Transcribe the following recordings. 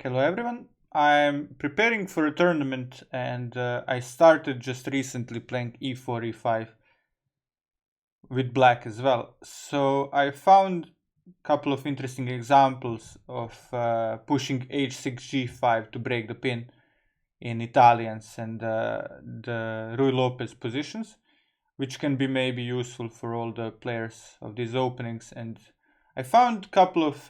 Hello everyone. I'm preparing for a tournament and I started just recently playing e4, e5 with black as well. So I found a couple of interesting examples of pushing h6, g5 to break the pin in Italians and the Ruy Lopez positions, which can be maybe useful for all the players of these openings. And I found a couple of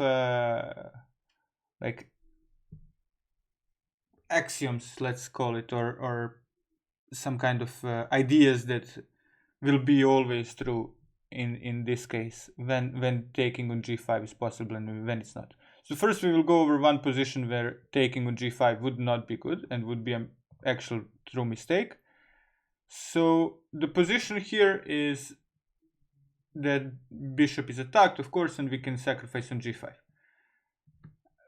axioms, let's call it, or some kind of ideas that will be always true in this case when taking on g5 is possible and when it's not. So first we will go over one position where taking on g5 would not be good and would be an actual true mistake. So the position here is that bishop is attacked, of course, and we can sacrifice on g5.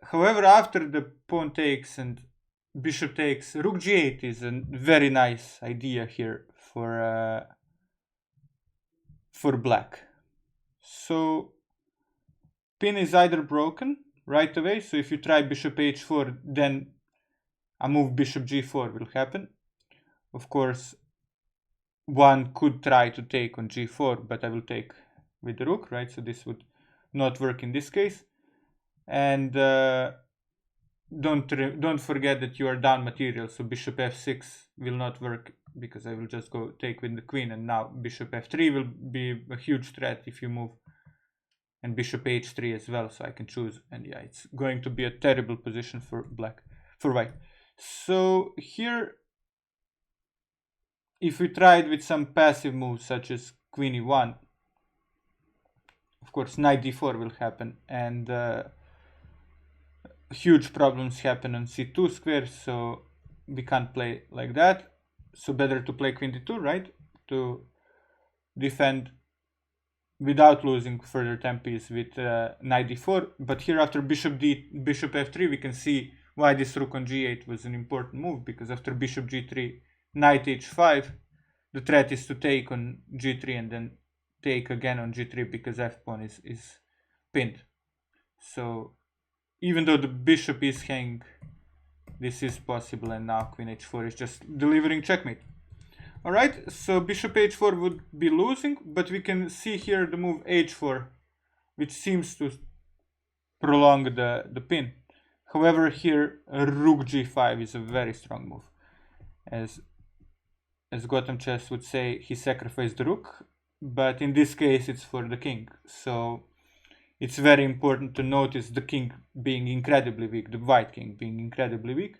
However, after the pawn takes and bishop takes, rook g8 is a very nice idea here for black. So pin is either broken right away, so if you try bishop h4, then a move bishop g4 will happen. Of course, one could try to take on g4, but I will take with the rook, right? So this would not work in this case. And don't forget that you are down material, so bishop f6 will not work because I will just go take with the queen, and now bishop f3 will be a huge threat if you move, and bishop h3 as well, so I can choose, and yeah, it's going to be a terrible position for white. So here, if we tried with some passive moves such as queen e1, of course knight d4 will happen, and huge problems happen on c2 square, so we can't play like that. So better to play queen d2, right, to defend without losing further tempies with knight d4. But here after bishop f3 we can see why this rook on g8 was an important move, because after bishop g3, knight h5, the threat is to take on g3 and then take again on g3 because f pawn is pinned. So even though the bishop is hanging, this is possible, and now queen h4 is just delivering checkmate. Alright, so bishop h4 would be losing, but we can see here the move h4, which seems to prolong the pin. However, here rook g5 is a very strong move. As Gotham Chess would say, he sacrificed the rook, but in this case it's for the king. So it's very important to notice the king being incredibly weak, the white king being incredibly weak.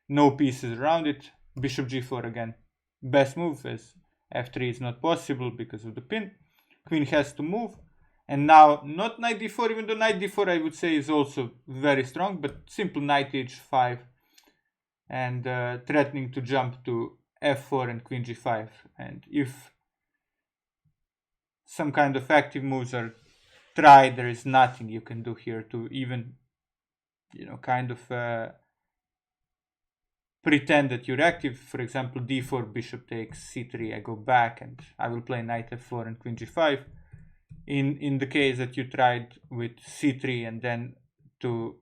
No pieces around it. Bishop g4 again. Best move, as f3 is not possible because of the pin. Queen has to move. And now, not knight d4, even though knight d4 I would say is also very strong, but simple knight h5 and threatening to jump to f4 and queen g5. And if some kind of active moves are tried, there is nothing you can do here to even, kind of pretend that you're active. For example, d4, bishop takes, c3, I go back, and I will play knight f4 and queen g5. In the case that you tried with c3 and then to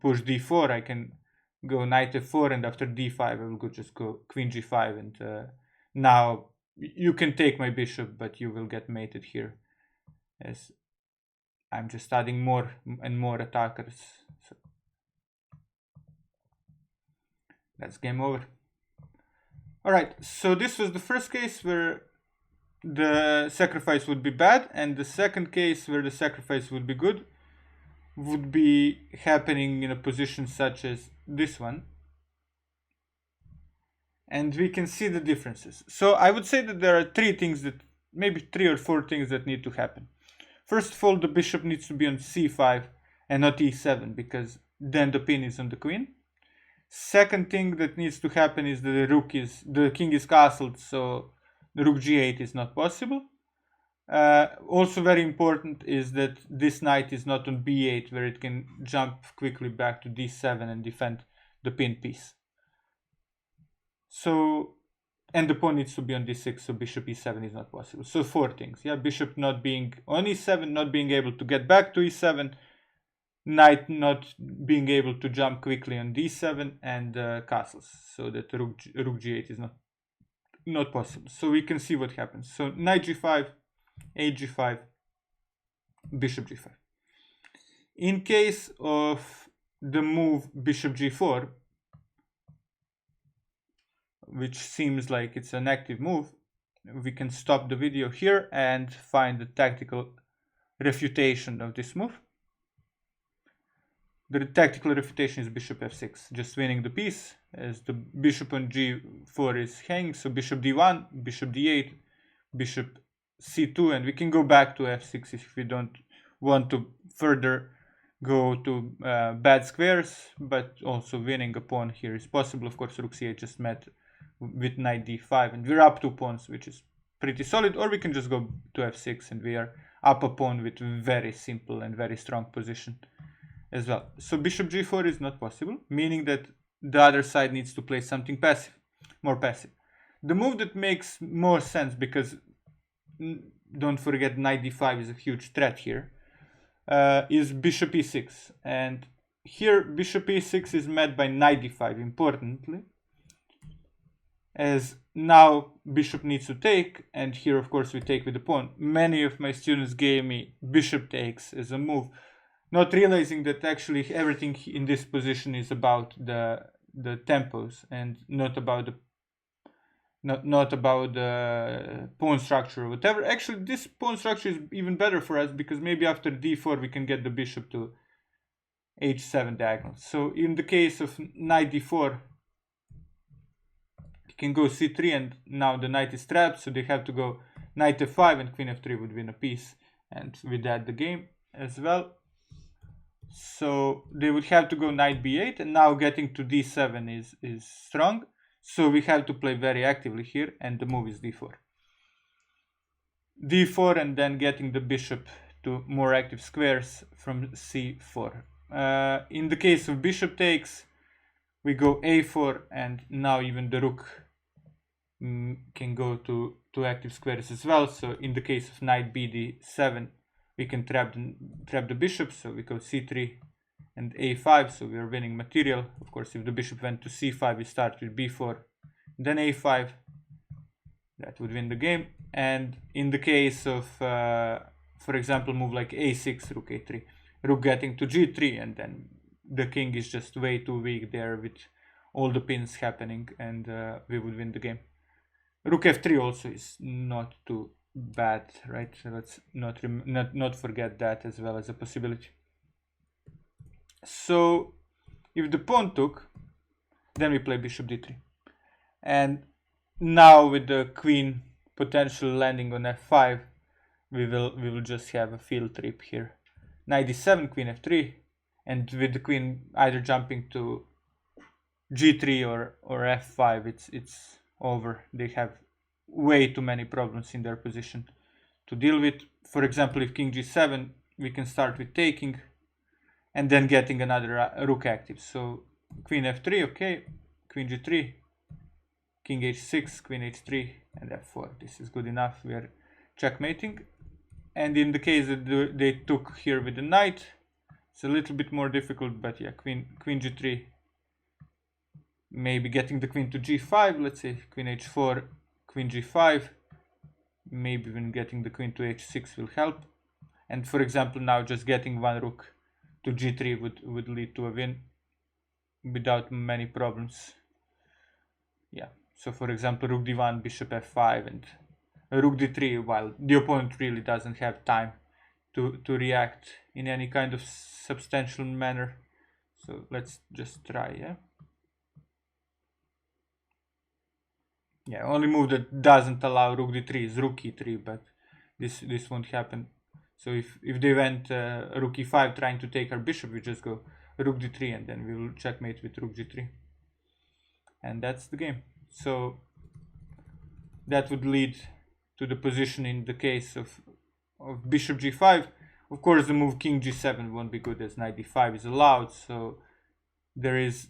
push d4, I can go knight f4, and after d5 I will just go queen g5, and now you can take my bishop, but you will get mated here, as I'm just adding more and more attackers. So that's game over. Alright, so this was the first case where the sacrifice would be bad, and the second case where the sacrifice would be good would be happening in a position such as this one. And we can see the differences. So I would say that there are maybe three or four things that need to happen. First of all, the bishop needs to be on c5 and not e7, because then the pin is on the queen. Second thing that needs to happen is that the king is castled, so the rook g8 is not possible. Also very important is that this knight is not on b8, where it can jump quickly back to d7 and defend the pin piece. So, and the pawn needs to be on d6, so bishop e7 is not possible. So 4 things, yeah, bishop not being on e7, not being able to get back to e7, knight not being able to jump quickly on d7 and castles, so that rook g8 is not possible. So we can see what happens. So knight g5, h5, bishop g5. In case of the move bishop g4, which seems like it's an active move, we can stop the video here and find the tactical refutation of this move. The tactical refutation is bishop f6, just winning the piece, as the bishop on g4 is hanging. So bishop d1, bishop d8, bishop c2, and we can go back to f6 if we don't want to further go to bad squares, but also winning a pawn here is possible. Of course, rook c8 just met with knight d5, and we're up 2 pawns, which is pretty solid. Or we can just go to f6, and we are up a pawn with very simple and very strong position as well. So bishop g4 is not possible, meaning that the other side needs to play something passive, more passive. The move that makes more sense, because don't forget knight d5 is a huge threat here, is bishop e6. And here bishop e6 is met by knight d5, importantly, as now bishop needs to take, and here of course we take with the pawn. Many of my students gave me bishop takes as a move, not realizing that actually everything in this position is about the tempos and not about the pawn structure or whatever. Actually, this pawn structure is even better for us, because maybe after d4 we can get the bishop to h7 diagonal. So in the case of knight d4, you can go c3, and now the knight is trapped, so they have to go knight f5, and queen f3 would win a piece, and with that the game as well. So they would have to go knight b8, and now getting to d7 is strong. So we have to play very actively here, and the move is d4. d4, and then getting the bishop to more active squares from c4. In the case of bishop takes, we go a4, and now even the rook can go to active squares as well. So in the case of knight bd7, we can trap the bishop, so we go c3 and a5, so we are winning material. Of course, if the bishop went to c5, we start with b4, then a5, that would win the game. And in the case of, for example, move like a6, rook a3, rook getting to g3, and then the king is just way too weak there with all the pins happening, and we would win the game. Rook f3 also is not too bad, right? So let's not forget that as well as a possibility. So if the pawn took, then we play bishop d3, and now with the queen potential landing on f5, we will just have a field trip here. Knight d7, queen f3, and with the queen either jumping to g3 or f5, it's over. They have way too many problems in their position to deal with. For example, if king g7, we can start with taking and then getting another rook active. So queen f3, okay, queen g3, king h6, queen h3, and f4. This is good enough. We are checkmating. And in the case that they took here with the knight, it's a little bit more difficult, but yeah, queen g3, maybe getting the queen to g5, let's say queen h4, queen g5, maybe even getting the queen to h6 will help. And for example, now just getting one rook to g3 would lead to a win without many problems. Yeah, so for example, rook d1, bishop f5, and rook d3, while the opponent really doesn't have time to react in any kind of substantial manner. So let's just try, yeah. Yeah, only move that doesn't allow rook d3 is rook e3, but this won't happen. So if they went rook e5 trying to take our bishop, we just go rook d3, and then we will checkmate with rook g3. And that's the game. So that would lead to the position in the case of bishop g5. Of course, the move king g7 won't be good, as knight d5 is allowed, so there is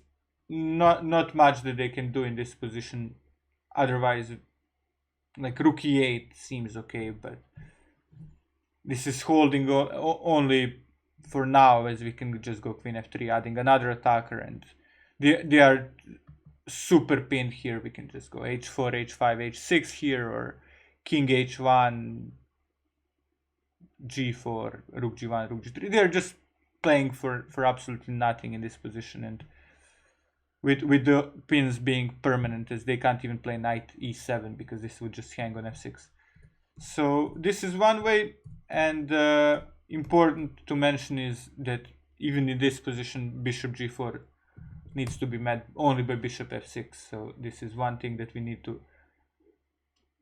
not much that they can do in this position. Otherwise, like rook e8 seems okay, but this is holding only for now, as we can just go queen f3, adding another attacker, and they are super pinned here. We can just go h4, h5, h6 here, or king h1, g4, rook g1, rook g3. They're just playing for absolutely nothing in this position, and with the pins being permanent, as they can't even play knight e7 because this would just hang on f6. So this is one way, and important to mention is that even in this position, bishop g4 needs to be met only by bishop f6. So this is one thing that we need to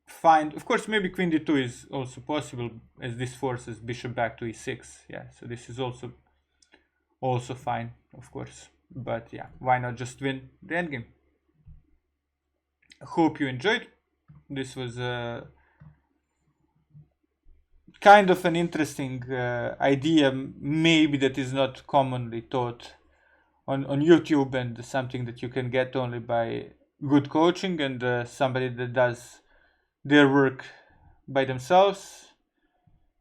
find. Of course, maybe queen d2 is also possible, as this forces bishop back to e6. Yeah, so this is also fine, of course. But yeah, why not just win the endgame? Hope you enjoyed. This was kind of an interesting idea, maybe that is not commonly taught on YouTube, and something that you can get only by good coaching and somebody that does their work by themselves.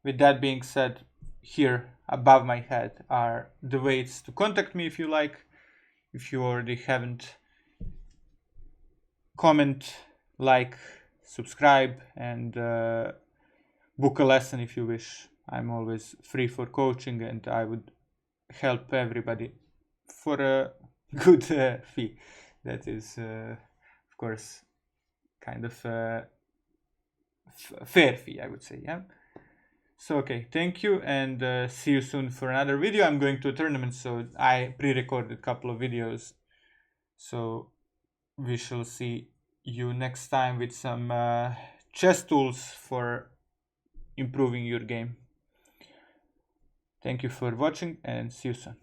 With that being said, here above my head are the ways to contact me if you like. If you already haven't, comment, like, subscribe, and book a lesson if you wish. I'm always free for coaching, and I would help everybody for a good fee. That is, of course, kind of a fair fee, I would say. Yeah. So okay, thank you, and see you soon for another video. I'm going to a tournament, so I pre-recorded a couple of videos. So we shall see you next time with some chess tools for improving your game. Thank you for watching, and see you soon.